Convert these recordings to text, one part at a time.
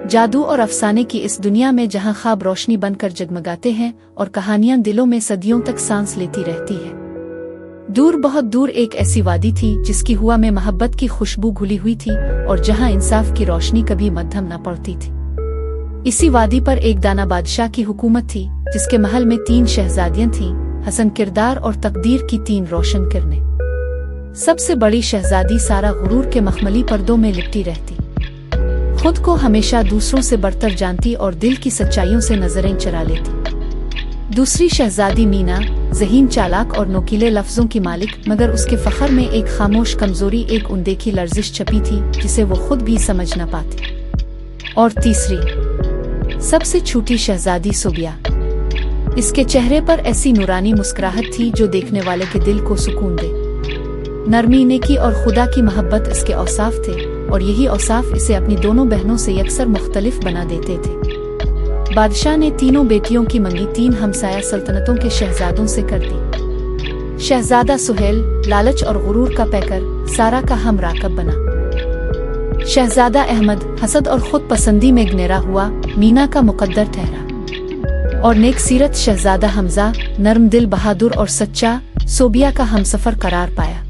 जादू और अफसाने की इस दुनिया में जहां ख्वाब रोशनी बनकर जगमगाते हैं और कहानियां दिलों में सदियों तक सांस लेती रहती है। दूर बहुत दूर एक ऐसी वादी थी जिसकी हुआ में मोहब्बत की खुशबू घुली हुई थी और जहां इंसाफ की रोशनी कभी मद्धम न पड़ती थी। इसी वादी पर एक दाना बादशाह की हुकूमत थी जिसके महल में 3 शहजादियां थीं, हसन किरदार और तकदीर की 3 रोशन किरणें। सबसे बड़ी शहजादी सारा गुरूर के मखमली पर्दों में लिपटी रहती, खुद को हमेशा दूसरों से बढ़तर जानती और दिल की सच्चाइयों से नजरें चुरा लेती। दूसरी शहजादी मीना ज़हीन, चालाक और नोकीले लफ्जों की मालिक, मगर उसके फखर में एक खामोश कमजोरी, एक अनदेखी लर्जिश छपी थी जिसे वो खुद भी समझ न पाती। और तीसरी सबसे छोटी शहजादी सोबिया, इसके चेहरे पर ऐसी नूरानी मुस्कुराहट थी जो देखने वाले के दिल को सुकून दे। नरमी, नेकी और खुदा की मोहब्बत इसके औसाफ थे और यही औसाफ इसे अपनी दोनों बहनों से यकसर मुख्तलिफ बना देते थे। बादशाह ने तीनों बेटियों की मंगी 3 हमसाया सल्तनतों के शहजादों से कर दी। शहजादा सुहेल लालच और गुरूर का पैकर सारा का हम राकब बना। शहजादा अहमद हसद और खुद पसंदी में गनेरा हुआ मीना का मुकद्दर ठहरा। और नेक सीरत शहजादा हमजा नर्म दिल, बहादुर और सच्चा सोबिया का हमसफर करार पाया।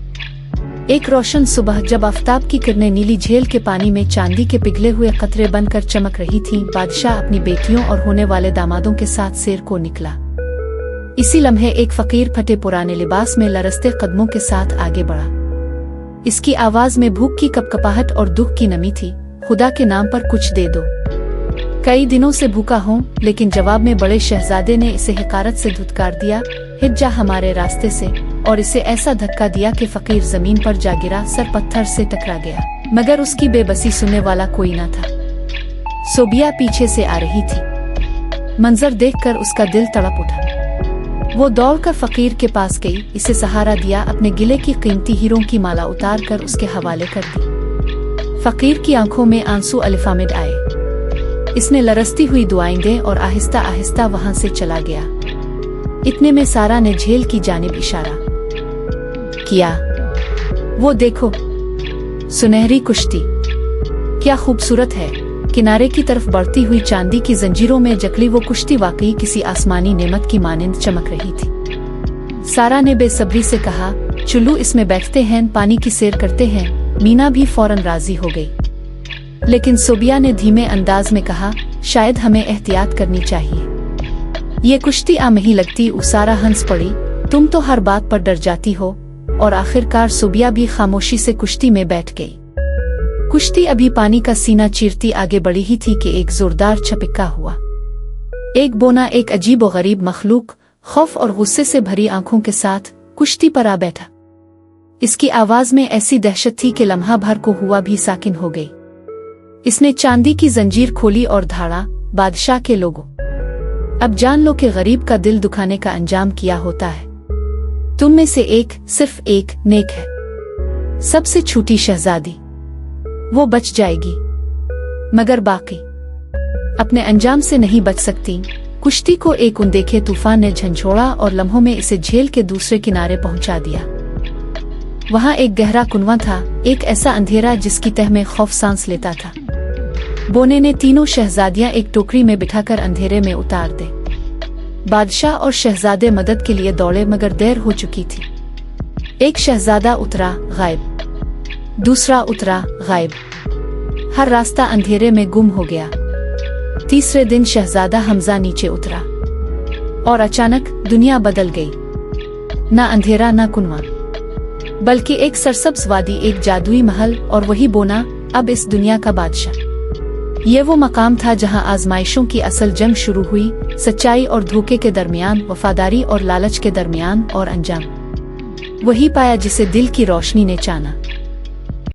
एक रोशन सुबह जब आफताब की किरणें नीली झील के पानी में चांदी के पिघले हुए कतरे बनकर चमक रही थीं, बादशाह अपनी बेटियों और होने वाले दामादों के साथ सैर को निकला। इसी लम्हे एक फकीर फटे पुराने लिबास में लरसते कदमों के साथ आगे बढ़ा। इसकी आवाज में भूख की कपकपाहट और दुख की नमी थी। खुदा के नाम पर कुछ दे दो, कई दिनों से भूखा हूँ। लेकिन जवाब में बड़े शहजादे ने इसे हिकारत से धुतकार दिया, हिट जा हमारे रास्ते से, और इसे ऐसा धक्का दिया कि फकीर जमीन पर जा गिरा, सर पत्थर से टकरा गया। मगर उसकी बेबसी सुनने वाला कोई न था। सोबिया पीछे से आ रही थी। मंजर देखकर उसका दिल तड़प उठा। वो दौड़कर फकीर के पास गई, इसे सहारा दिया, अपने गिले की कीमती हीरों की माला उतार कर उसके हवाले कर दी। फकीर की आंखों में आंसू अलिफामिड आए। इसने लरसती हुई दुआएं दी और आहिस्ता आहिस्ता वहां से चला गया। इतने में सारा ने झील की जानिब इशारा किया। वो देखो, सुनहरी कुश्ती क्या खूबसूरत है। किनारे की तरफ बढ़ती हुई चांदी की जंजीरों में जकड़ी वो कुश्ती वाकई किसी आसमानी नेमत की मानिंद चमक रही थी। सारा ने बेसब्री से कहा, चलो इसमें बैठते हैं, पानी की सैर करते हैं। मीना भी फौरन राजी हो गई। लेकिन सोबिया ने धीमे अंदाज में कहा, शायद हमें एहतियात करनी चाहिए। ये कुश्ती आम ही लगती। सारा हंस पड़ी, तुम तो हर बात पर डर जाती हो। और आखिरकार सोबिया भी खामोशी से कुश्ती में बैठ गई। कुश्ती अभी पानी का सीना चीरती आगे बढ़ी ही थी कि एक जोरदार छपिक्का हुआ। एक बोना, एक अजीब व गरीब मखलूक, खौफ और गुस्से से भरी आंखों के साथ कुश्ती पर आ बैठा। इसकी आवाज में ऐसी दहशत थी कि लम्हा भर को हुआ भी साकिन हो गई। इसने चांदी की जंजीर खोली और धाड़ा, बादशाह के लोगों, अब जान लो कि गरीब का दिल दुखाने का अंजाम क्या होता है। तुम में से एक, सिर्फ एक नेक है, सबसे छोटी शहजादी, वो बच जाएगी, मगर बाकी अपने अंजाम से नहीं बच सकती। कुश्ती को एक अनदेखे तूफान ने झंझोड़ा और लम्हों में इसे झील के दूसरे किनारे पहुंचा दिया। वहां एक गहरा कुनवा था, एक ऐसा अंधेरा जिसकी तह में खौफ सांस लेता था। बोने ने तीनों शहजादियां एक टोकरी में बिठाकर अंधेरे में उतार दे। बादशाह और शहजादे मदद के लिए दौड़े, मगर देर हो चुकी थी। एक शहजादा उतरा, गायब। दूसरा उतरा, गायब। हर रास्ता अंधेरे में गुम हो गया। तीसरे दिन शहजादा हमजा नीचे उतरा और अचानक दुनिया बदल गई। ना अंधेरा, ना कुनवा, बल्कि एक सरसब्ज वादी, एक जादुई महल और वही बोना, अब इस दुनिया का बादशाह। ये वो मकाम था जहां आजमाइशों की असल जंग शुरू हुई, सच्चाई और धोखे के दरमियान, वफादारी और लालच के दरमियान, और अंजाम वही पाया जिसे दिल की रोशनी ने चाहा।